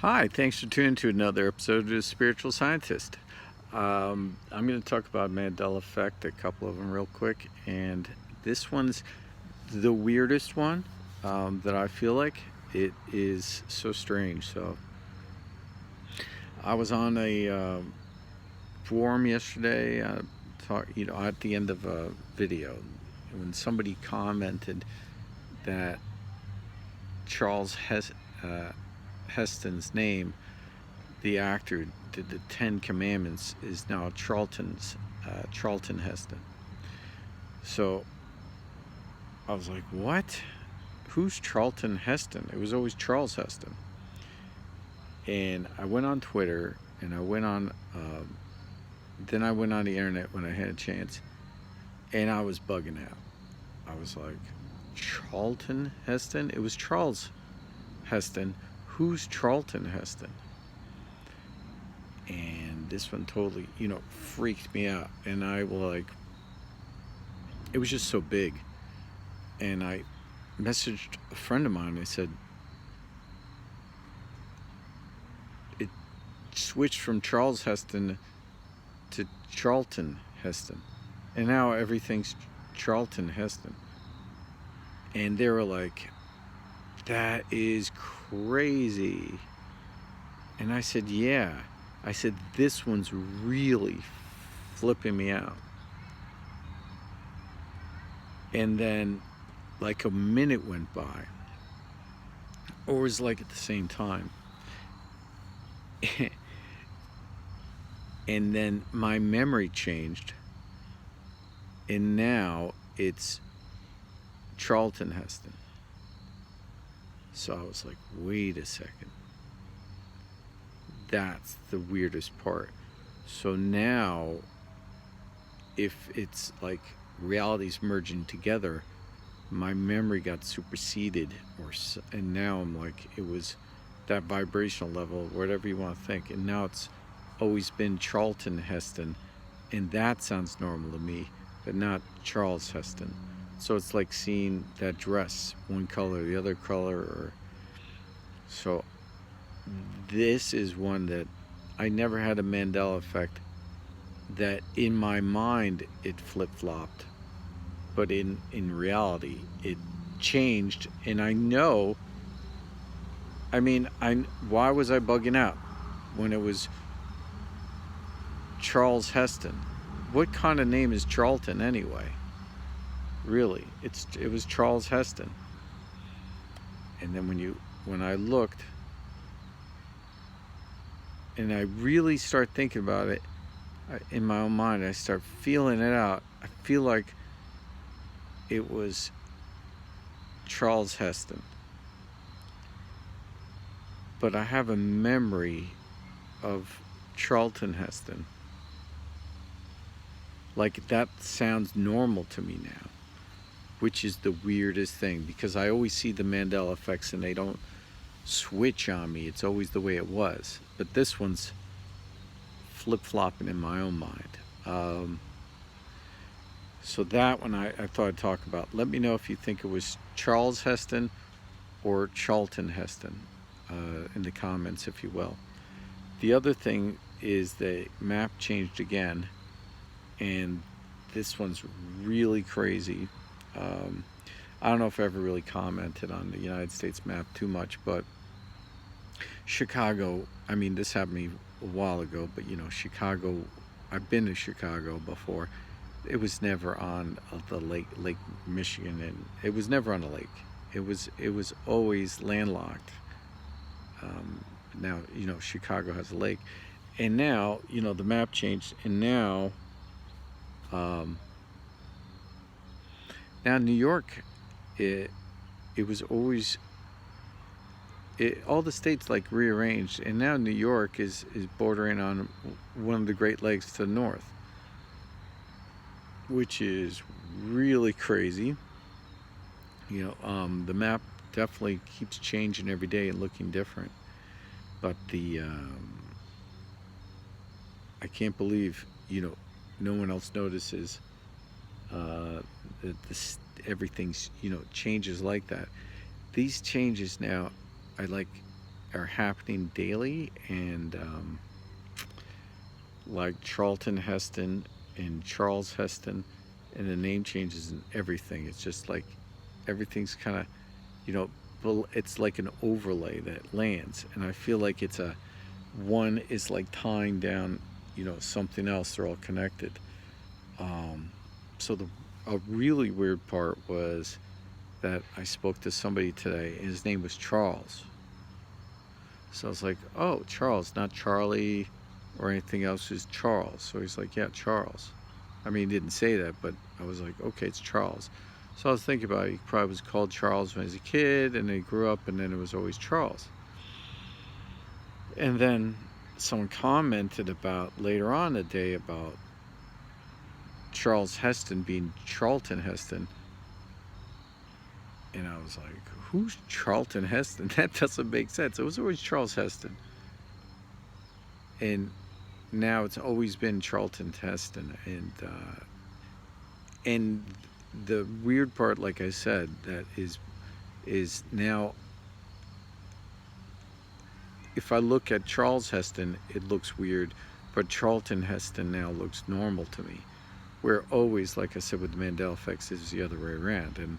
Hi, thanks for tuning to another episode of The Spiritual Scientist. I'm going to talk about Mandela effect, a couple of them real quick, and this one's the weirdest one that I feel like. It is so strange. So I was on a forum yesterday, at the end of a video, when somebody commented that Charles Heston's name, the actor did the Ten Commandments, is now Charlton Heston. So I was like, what? Who's Charlton Heston? It was always Charles Heston. And I went on Twitter, and then I went on the internet when I had a chance, and I was bugging out. I was like, Charlton Heston? It was Charles Heston. Who's Charlton Heston? And this one totally, freaked me out. And it was just so big. And I messaged a friend of mine. I said, it switched from Charles Heston to Charlton Heston. And now everything's Charlton Heston. And they were like, that is crazy. And I said, yeah. I said, this one's really flipping me out. And then like a minute went by, or it was like at the same time. And then my memory changed, and now it's Charlton Heston. So I was like, wait a second. That's the weirdest part. So now, if it's like realities merging together, my memory got superseded, and now I'm like, it was that vibrational level, whatever you want to think, and now it's always been Charlton Heston, and that sounds normal to me, but not Charles Heston. So it's like seeing that dress, one color, the other color, so this is one that I never had a Mandela effect, that in my mind it flip-flopped, but in reality it changed. And I know, why was I bugging out when it was Charles Heston? What kind of name is Charlton anyway? Really, it was Charles Heston. And then when I looked, and I really start thinking about it in my own mind, I start feeling it out. I feel like it was Charles Heston. But I have a memory of Charlton Heston. Like, that sounds normal to me now, which is the weirdest thing, because I always see the Mandela effects and they don't switch on me. It's always the way it was. But this one's flip-flopping in my own mind. So that one I thought I'd talk about. Let me know if you think it was Charles Heston or Charlton Heston in the comments, if you will. The other thing is the map changed again, and this one's really crazy. I don't know if I ever really commented on the United States map too much, but Chicago, this happened to me a while ago, but Chicago, I've been to Chicago before. It was never on the Lake Michigan, and it was never on a lake. It was always landlocked. Now, Chicago has a lake, and now, the map changed, and now New York, it was always, all the states like rearranged, and now New York is bordering on one of the Great Lakes to the north, which is really crazy. The map definitely keeps changing every day and looking different, but I can't believe no one else notices that everything's changes like that. These changes now, I like are happening daily, and like Charlton Heston and Charles Heston, and the name changes and everything. It's just like everything's kind of, you know, it's like an overlay that lands, and I feel like it's a one is like tying down, you know, something else. They're all connected. So the a really weird part was that I spoke to somebody today, and his name was Charles. So I was like, oh, Charles, not Charlie or anything else, is Charles. So he's like, yeah, Charles. I mean, he didn't say that, but I was like, okay, it's Charles. So I was thinking about it. He probably was called Charles when he was a kid, and then he grew up, and then it was always Charles. And then someone commented about later on in the day about Charles Heston being Charlton Heston. And I was like, who's Charlton Heston? That doesn't make sense. It was always Charles Heston. And now it's always been Charlton Heston. And the weird part, like I said, that is now, if I look at Charles Heston, it looks weird, but Charlton Heston now looks normal to me. Where always, like I said, with the Mandela effects, is the other way around. And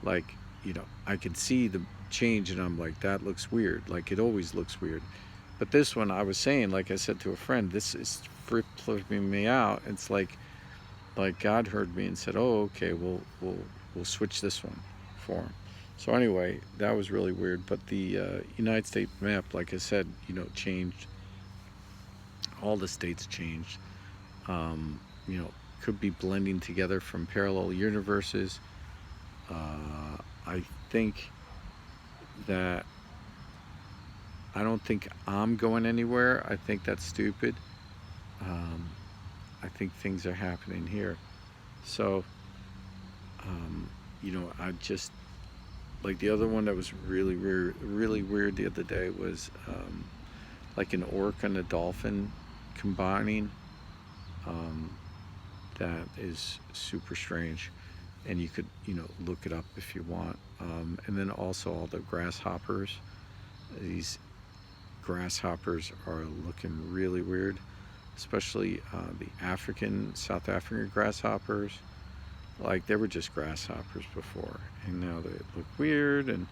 like, you know, I can see the change, and I'm like, that looks weird. Like, it always looks weird. But this one, I was saying, like I said to a friend, this is flipping me out. It's like God heard me and said, oh, okay, we'll switch this one for him. So anyway, that was really weird. But the United States map, like I said, you know, changed. All the states changed. You know, could be blending together from parallel universes. I think that I don't think I'm going anywhere. I think that's stupid. I think things are happening here. So, you know, I just, like the other one that was really weird the other day was like an orca and a dolphin combining. That is super strange, and you could, you know, look it up if you want. And then also all the grasshoppers. These grasshoppers are looking really weird, especially the South African grasshoppers. Like, they were just grasshoppers before, and now they look weird. And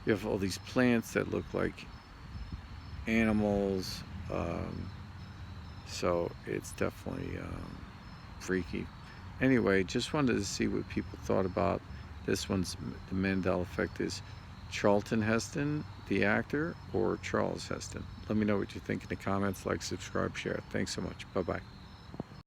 you have all these plants that look like animals. So it's definitely freaky. Anyway, just wanted to see what people thought about this one's. The Mandela effect is Charlton Heston, the actor, or Charles Heston. Let me know what you think in the comments. Like, subscribe, share. Thanks so much. Bye-bye.